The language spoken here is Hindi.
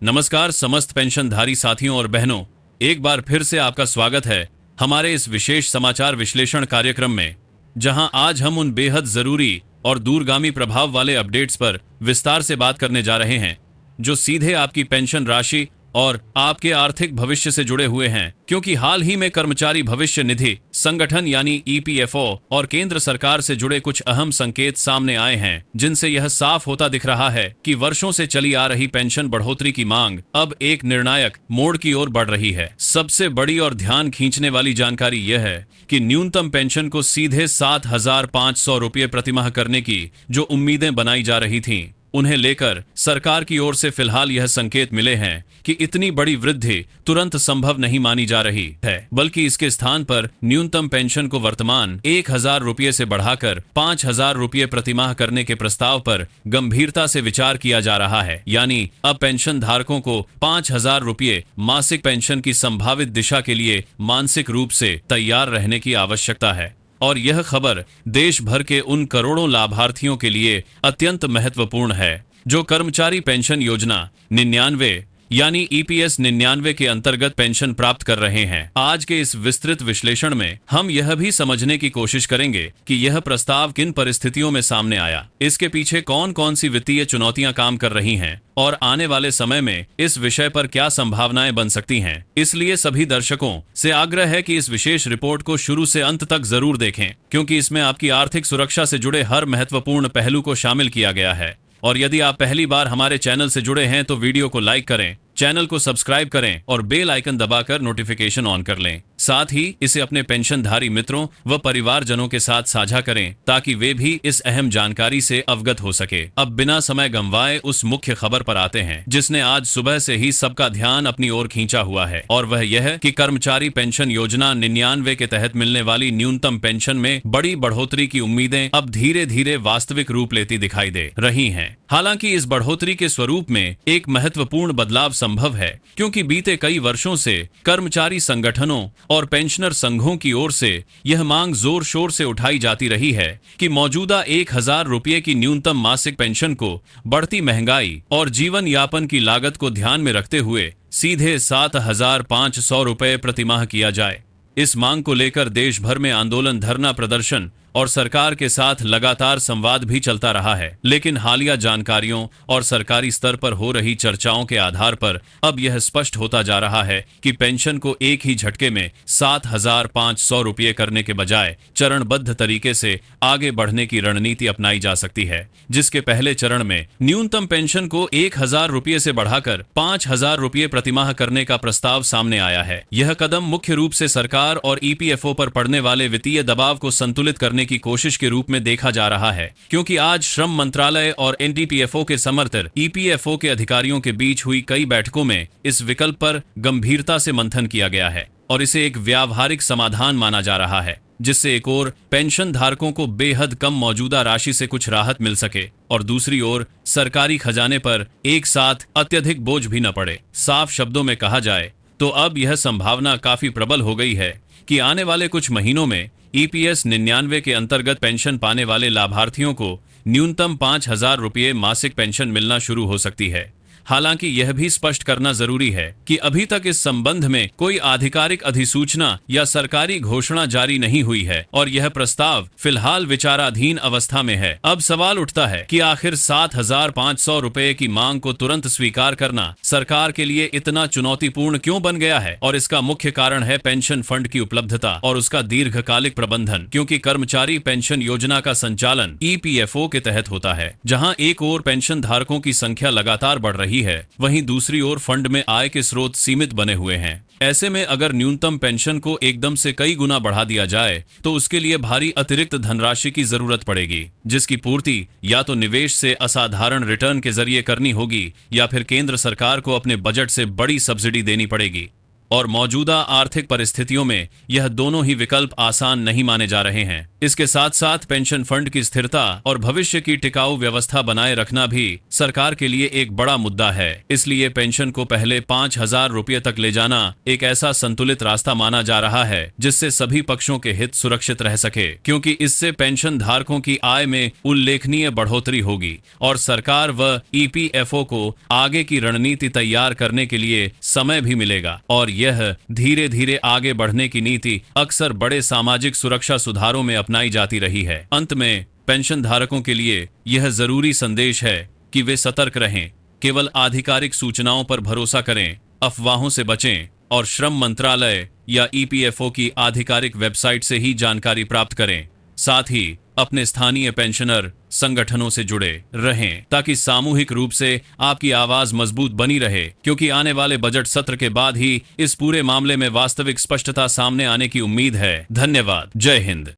नमस्कार समस्त पेंशनधारी साथियों और बहनों, एक बार फिर से आपका स्वागत है हमारे इस विशेष समाचार विश्लेषण कार्यक्रम में, जहां आज हम उन बेहद जरूरी और दूरगामी प्रभाव वाले अपडेट्स पर विस्तार से बात करने जा रहे हैं जो सीधे आपकी पेंशन राशि और आपके आर्थिक भविष्य से जुड़े हुए हैं। क्योंकि हाल ही में कर्मचारी भविष्य निधि संगठन यानी ईपीएफओ और केंद्र सरकार से जुड़े कुछ अहम संकेत सामने आए हैं, जिनसे यह साफ होता दिख रहा है कि वर्षों से चली आ रही पेंशन बढ़ोतरी की मांग अब एक निर्णायक मोड़ की ओर बढ़ रही है। सबसे बड़ी और ध्यान खींचने वाली जानकारी यह है कि न्यूनतम पेंशन को सीधे 7,500 रुपये प्रतिमाह करने की जो उम्मीदें बनाई जा रही थीं, उन्हें लेकर सरकार की ओर से फिलहाल यह संकेत मिले हैं कि इतनी बड़ी वृद्धि तुरंत संभव नहीं मानी जा रही है, बल्कि इसके स्थान पर न्यूनतम पेंशन को वर्तमान 1,000 रुपये से बढ़ाकर 5,000 रुपये प्रतिमाह करने के प्रस्ताव पर गंभीरता से विचार किया जा रहा है। यानी अब पेंशन धारकों को 5,000 रुपये मासिक पेंशन की संभावित दिशा के लिए मानसिक रूप से तैयार रहने की आवश्यकता है। और यह खबर देश भर के उन करोड़ों लाभार्थियों के लिए अत्यंत महत्वपूर्ण है जो कर्मचारी पेंशन योजना 99 यानी ईपीएस 99 के अंतर्गत पेंशन प्राप्त कर रहे हैं। आज के इस विस्तृत विश्लेषण में हम यह भी समझने की कोशिश करेंगे कि यह प्रस्ताव किन परिस्थितियों में सामने आया, इसके पीछे कौन कौन सी वित्तीय चुनौतियां काम कर रही हैं और आने वाले समय में इस विषय पर क्या संभावनाएं बन सकती हैं। इसलिए सभी दर्शकों से आग्रह है कि इस विशेष रिपोर्ट को शुरू से अंत तक जरूर देखें, क्योंकि इसमें आपकी आर्थिक सुरक्षा से जुड़े हर महत्वपूर्ण पहलू को शामिल किया गया है। और यदि आप पहली बार हमारे चैनल से जुड़े हैं तो वीडियो को लाइक करें, चैनल को सब्सक्राइब करें और बेल आइकन दबाकर नोटिफिकेशन ऑन कर लें। साथ ही इसे अपने पेंशनधारी मित्रों व परिवारजनों के साथ साझा करें ताकि वे भी इस अहम जानकारी से अवगत हो सके। अब बिना समय गंवाए उस मुख्य खबर पर आते हैं जिसने आज सुबह से ही सबका ध्यान अपनी ओर खींचा हुआ है, और वह यह कि कर्मचारी पेंशन योजना 99 के तहत मिलने वाली न्यूनतम पेंशन में बड़ी बढ़ोतरी की उम्मीदें अब धीरे धीरे वास्तविक रूप लेती दिखाई दे रही हैं। हालांकि इस बढ़ोतरी के स्वरूप में एक महत्वपूर्ण बदलाव संभव है, क्योंकि बीते कई वर्षों से कर्मचारी संगठनों और पेंशनर संघों की ओर से यह मांग जोर शोर से उठाई जाती रही है कि मौजूदा 1,000 रुपये की न्यूनतम मासिक पेंशन को बढ़ती महंगाई और जीवन यापन की लागत को ध्यान में रखते हुए सीधे 7,500 रुपये प्रतिमाह किया जाए। इस मांग को लेकर देश भर में आंदोलन, धरना प्रदर्शन और सरकार के साथ लगातार संवाद भी चलता रहा है। लेकिन हालिया जानकारियों और सरकारी स्तर पर हो रही चर्चाओं के आधार पर अब यह स्पष्ट होता जा रहा है कि पेंशन को एक ही झटके में 7,500 रुपये करने के बजाय चरणबद्ध तरीके से आगे बढ़ने की रणनीति अपनाई जा सकती है, जिसके पहले चरण में न्यूनतम पेंशन को 1,000 रुपये से बढ़ाकर 5,000 रुपये प्रतिमाह करने का प्रस्ताव सामने आया है। यह कदम मुख्य रूप से सरकार और ईपीएफओ पर पड़ने वाले वित्तीय दबाव को संतुलित करने की कोशिश के रूप में देखा जा रहा है, क्योंकि आज श्रम मंत्रालय और एनडीपीएफओ के समर्थक ईपीएफओ के अधिकारियों के बीच हुई कई बैठकों में इस विकल्प पर गंभीरता से मंथन किया गया है और इसे एक व्यावहारिक समाधान माना जा रहा है, जिससे एक ओर पेंशन धारकों को बेहद कम मौजूदा राशि से कुछ राहत मिल सके और दूसरी ओर सरकारी खजाने पर एक साथ अत्यधिक बोझ भी न पड़े। साफ शब्दों में कहा जाए तो अब यह संभावना काफी प्रबल हो गई है कि आने वाले कुछ महीनों में ईपीएस 99 के अंतर्गत पेंशन पाने वाले लाभार्थियों को न्यूनतम 5,000 रुपये मासिक पेंशन मिलना शुरू हो सकती है। हालांकि यह भी स्पष्ट करना जरूरी है कि अभी तक इस संबंध में कोई आधिकारिक अधिसूचना या सरकारी घोषणा जारी नहीं हुई है और यह प्रस्ताव फिलहाल विचाराधीन अवस्था में है। अब सवाल उठता है कि आखिर 7,500 रुपये की मांग को तुरंत स्वीकार करना सरकार के लिए इतना चुनौतीपूर्ण क्यों बन गया है, और इसका मुख्य कारण है पेंशन फंड की उपलब्धता और उसका दीर्घकालिक प्रबंधन। क्योंकि कर्मचारी पेंशन योजना का संचालन ईपीएफओ के तहत होता है, जहां एक ओर पेंशन धारकों की संख्या लगातार बढ़ रही है, वहीं दूसरी ओर फंड में आय के स्रोत सीमित बने हुए हैं। ऐसे में अगर न्यूनतम पेंशन को एकदम से कई गुना बढ़ा दिया जाए तो उसके लिए भारी अतिरिक्त धनराशि की जरूरत पड़ेगी, जिसकी पूर्ति या तो निवेश से असाधारण रिटर्न के जरिए करनी होगी या फिर केंद्र सरकार को अपने बजट से बड़ी सब्सिडी देनी पड़ेगी। और मौजूदा आर्थिक परिस्थितियों में यह दोनों ही विकल्प आसान नहीं माने जा रहे हैं। इसके साथ साथ पेंशन फंड की स्थिरता और भविष्य की टिकाऊ व्यवस्था बनाए रखना भी सरकार के लिए एक बड़ा मुद्दा है। इसलिए पेंशन को पहले 5,000 रुपये तक ले जाना एक ऐसा संतुलित रास्ता माना जा रहा है जिससे सभी पक्षों के हित सुरक्षित रह सके, क्योंकि इससे पेंशन धारकों की आय में उल्लेखनीय बढ़ोतरी होगी और सरकार व ईपीएफओ को आगे की रणनीति तैयार करने के लिए समय भी मिलेगा। और यह धीरे धीरे आगे बढ़ने की नीति अक्सर बड़े सामाजिक सुरक्षा सुधारों में अपनाई जाती रही है। अंत में पेंशन धारकों के लिए यह जरूरी संदेश है कि वे सतर्क रहें, केवल आधिकारिक सूचनाओं पर भरोसा करें, अफवाहों से बचें और श्रम मंत्रालय या ईपीएफओ की आधिकारिक वेबसाइट से ही जानकारी प्राप्त करें। साथ ही अपने स्थानीय पेंशनर संगठनों से जुड़े रहें ताकि सामूहिक रूप से आपकी आवाज मजबूत बनी रहे, क्योंकि आने वाले बजट सत्र के बाद ही इस पूरे मामले में वास्तविक स्पष्टता सामने आने की उम्मीद है। धन्यवाद। जय हिंद।